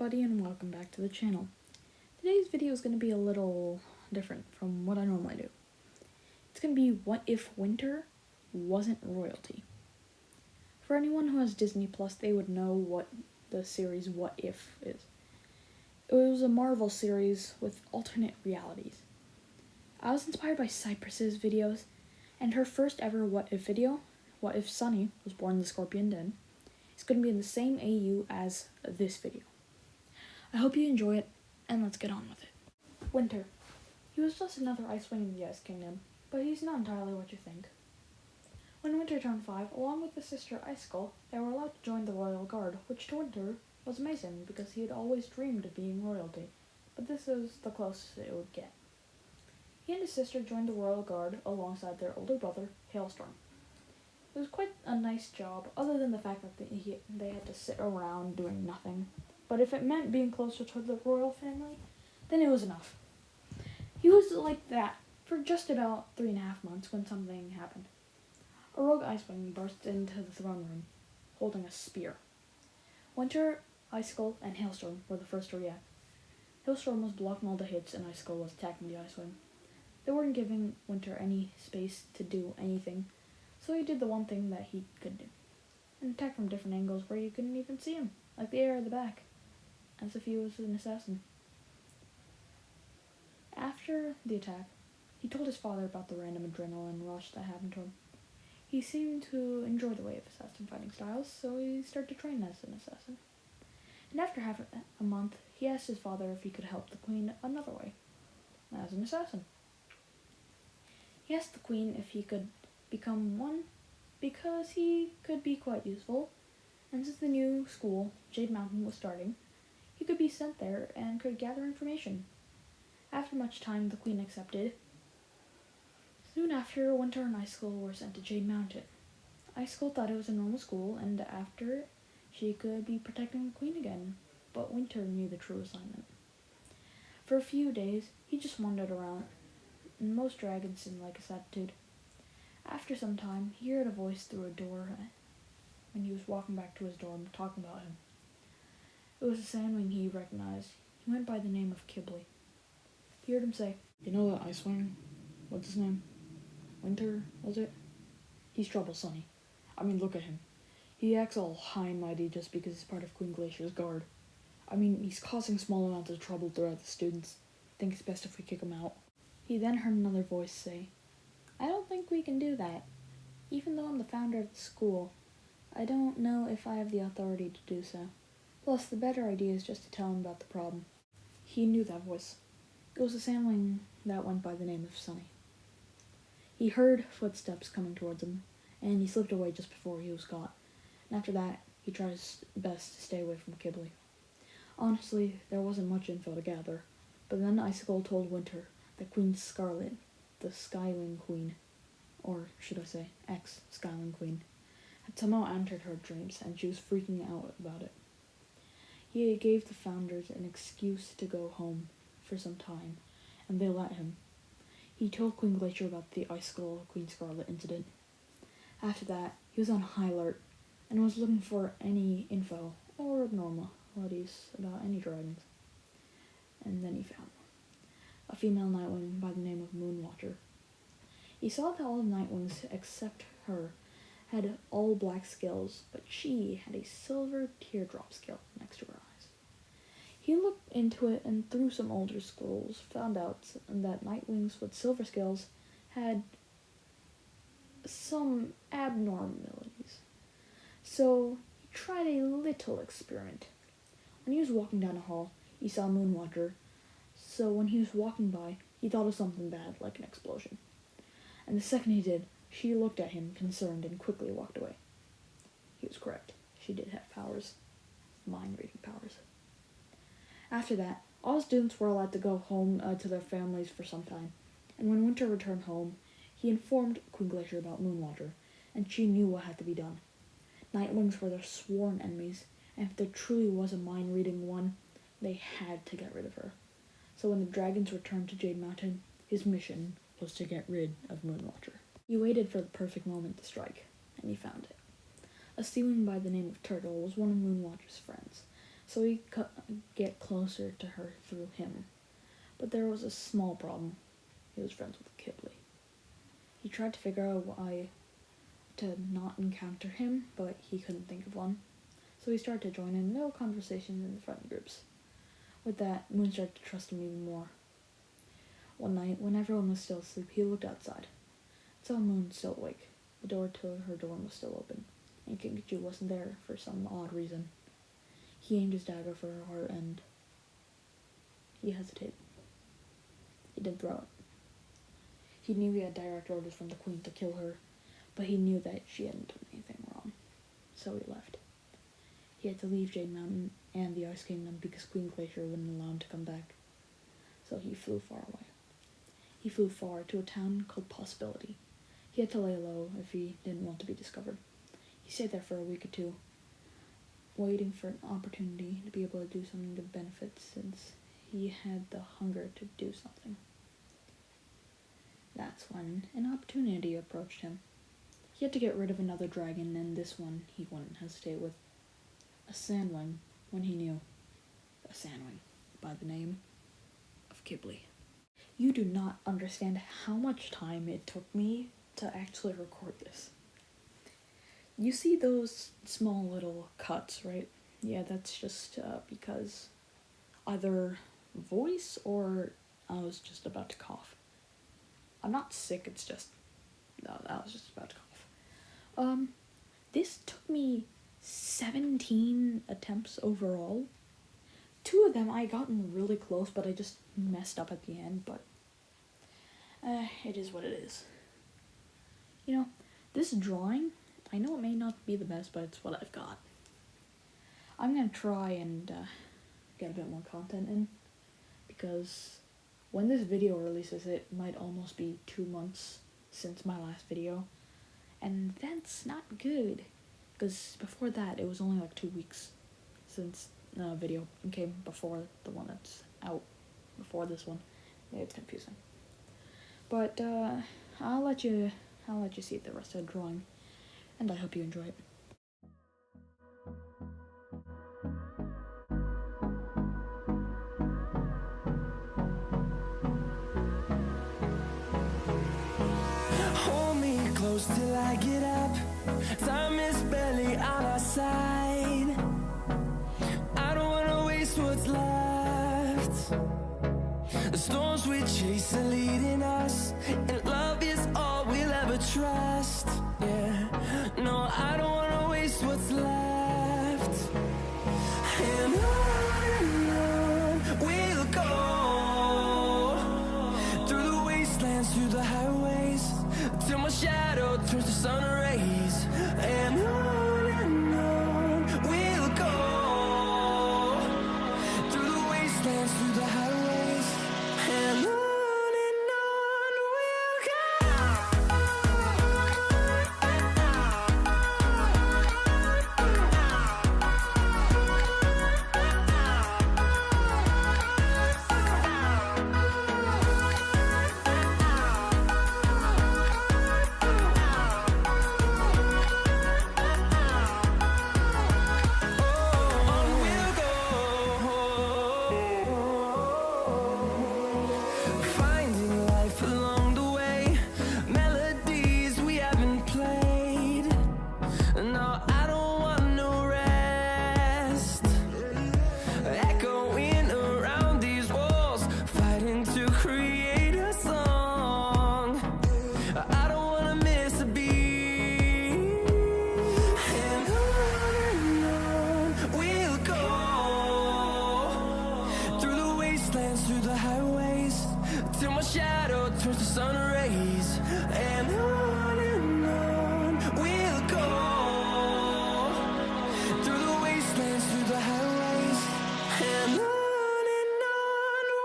everybody, and welcome back to the channel. Today's video is going to be a little different from what I normally do. It's going to be what if winter wasn't royalty. For anyone who has Disney Plus, they would know what the series What If is. It was a Marvel series with alternate realities. I was inspired by Cyprus's videos, and her first ever What If video, What If Sunny was born the Scorpion Den, is going to be in the same AU as this video. I hope you enjoy it, and let's get on with it. Winter. He was just another Icewing in the Ice Kingdom, but he's not entirely what you think. When Winter turned 5, along with his sister Icicle, they were allowed to join the Royal Guard, which to Winter was amazing because he had always dreamed of being royalty, but this was the closest it would get. He and his sister joined the Royal Guard alongside their older brother, Hailstorm. It was quite a nice job, other than the fact that they had to sit around doing nothing. But if it meant being closer to the royal family, then it was enough. He was like that for just about 3.5 months when something happened. A rogue Icewing burst into the throne room, holding a spear. Winter, Icicle, and Hailstorm were the first to react. Hailstorm was blocking all the hits, and Icicle was attacking the Icewing. They weren't giving Winter any space to do anything, so he did the one thing that he could do, and attack from different angles where you couldn't even see him, like the air at the back, as if he was an assassin. After the attack, he told his father about the random adrenaline rush that happened to him. He seemed to enjoy the way of assassin fighting styles, so he started to train as an assassin. And after half a month, he asked his father if he could help the queen another way, as an assassin. He asked the queen if he could become one, because he could be quite useful, and since the new school, Jade Mountain, was starting, he could be sent there and could gather information. After much time, the queen accepted. Soon after, Winter and Icicle were sent to Jade Mountain. Icicle thought it was a normal school, and after, she could be protecting the queen again, but Winter knew the true assignment. For a few days, he just wandered around, and most dragons didn't like his attitude. After some time, he heard a voice through a door when he was walking back to his dorm, talking about him. It was a sandwing he recognized. He went by the name of Kibley. He heard him say, "You know that Icewing? What's his name? Winter, was it? He's trouble, Sonny. I mean, look at him. He acts all high and mighty just because he's part of Queen Glacier's guard. I mean, he's causing small amounts of trouble throughout the students. Think it's best if we kick him out." He then heard another voice say, "I don't think we can do that. Even though I'm the founder of the school, I don't know if I have the authority to do so. Plus, the better idea is just to tell him about the problem." He knew that voice. It was a sandwing that went by the name of Sunny. He heard footsteps coming towards him, and he slipped away just before he was caught. And after that, he tried his best to stay away from Kibley. Honestly, there wasn't much info to gather, but then Icicle told Winter that Queen Scarlet, the Skywing Queen, or should I say, ex-Skywing Queen, had somehow entered her dreams, and she was freaking out about it. He gave the founders an excuse to go home for some time, and they let him. He told Queen Glacier about the Icicle Queen Scarlet incident. After that, he was on high alert, and was looking for any info or abnormalities about any dragons. And then he found a female Nightwing by the name of Moonwatcher. He saw that all the Nightwings except her had all black scales, but she had a silver teardrop scale next to her eyes. He looked into it, and through some older scrolls found out that Nightwings with silver scales had some abnormalities. So he tried a little experiment. When he was walking down a hall, he saw Moonwatcher, so when he was walking by, he thought of something bad, like an explosion. And the second he did, she looked at him, concerned, and quickly walked away. He was correct. She did have powers. Mind-reading powers. After that, all students were allowed to go home to their families for some time, and when Winter returned home, he informed Queen Glacier about Moonwatcher, and she knew what had to be done. Nightwings were their sworn enemies, and if there truly was a mind-reading one, they had to get rid of her. So when the dragons returned to Jade Mountain, his mission was to get rid of Moonwatcher. He waited for the perfect moment to strike, and he found it. A sealing by the name of Turtle was one of Moonwatcher's friends, so he could get closer to her through him. But there was a small problem. He was friends with Kibli. He tried to figure out why to not encounter him, but he couldn't think of one. So he started to join in little conversations in the friend groups. With that, Moon started to trust him even more. One night, when everyone was still asleep, he looked outside. Saw Moon still awake. The door to her dorm was still open, and Kinkachu wasn't there for some odd reason. He aimed his dagger for her heart, and he hesitated. He didn't throw it. He knew he had direct orders from the queen to kill her, but he knew that she hadn't done anything wrong, so he left. He had to leave Jade Mountain and the Ice Kingdom because Queen Glacier wouldn't allow him to come back, so he flew far away. He flew far to a town called Possibility. He had to lay low if he didn't want to be discovered. He stayed there for a week or two, waiting for an opportunity to be able to do something to benefit, since he had the hunger to do something. That's when an opportunity approached him. He had to get rid of another dragon, and this one he wouldn't hesitate with. A sandwing, when he knew. A sandwing, by the name of Kibli. You do not understand how much time it took me to actually record this. You see those small little cuts, right? Yeah, that's just because either voice or I was just about to cough. I'm not sick, it's just, no, I was just about to cough. This took me 17 attempts overall. 2 of them I gotten really close, but I just messed up at the end, but it is what it is. You know, this drawing, I know it may not be the best, but it's what I've got. I'm gonna try and get a bit more content in, because when this video releases, it might almost be 2 months since my last video, and that's not good, because before that, it was only like 2 weeks since the video came before the one that's out before this one. Yeah, it's confusing. But I'll let you see the rest of the drawing, and I hope you enjoy it. Hold me close till I get up. Time is barely on our side. I don't wanna waste what's left. The storms we chase are leading us, and love is all we'll ever trust. Yeah, no, I don't wanna waste what's left. And on we'll go, through the wastelands, through the highways, till my shadow turns to sun rays. And on we'll go, through the wastelands, through the highways, and on we'll go. Finding life along the way, melodies we haven't played. No, I don't want no rest. Echoing around these walls, fighting to create a song. I don't wanna miss a beat. And on we'll go, through the wastelands, through the highways, till my shadow turns to sun rays. And on we'll go, through the wastelands, through the highways, and on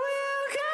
we'll go.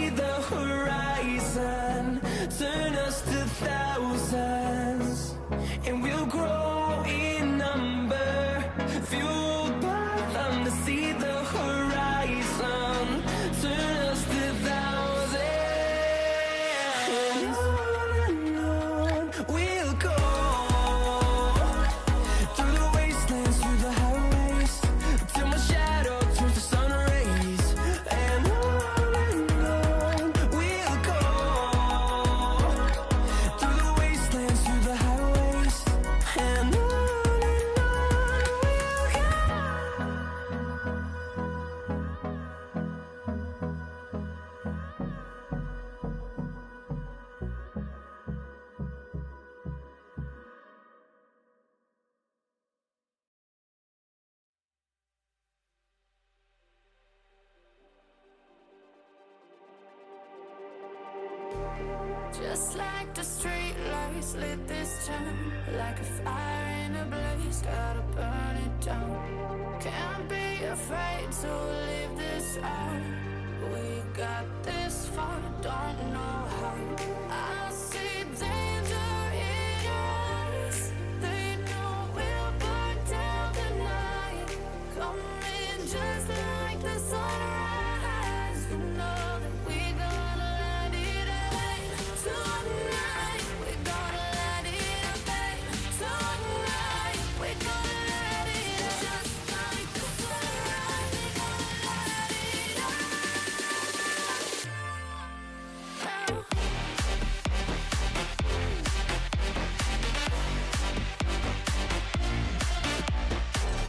see the horizon, turn us to thousands, and we'll grow in number, fueled by them to see the horizon, turn us to thousands, and on we'll go, through the wastelands, through the highways, till my shadow turns to sun rays, and on we'll go, through the wastelands, through the highways, and on we'll go. Just like the street lights lit this town, like a fire in a blaze, gotta burn it down. Can't be afraid to leave this out. We got this.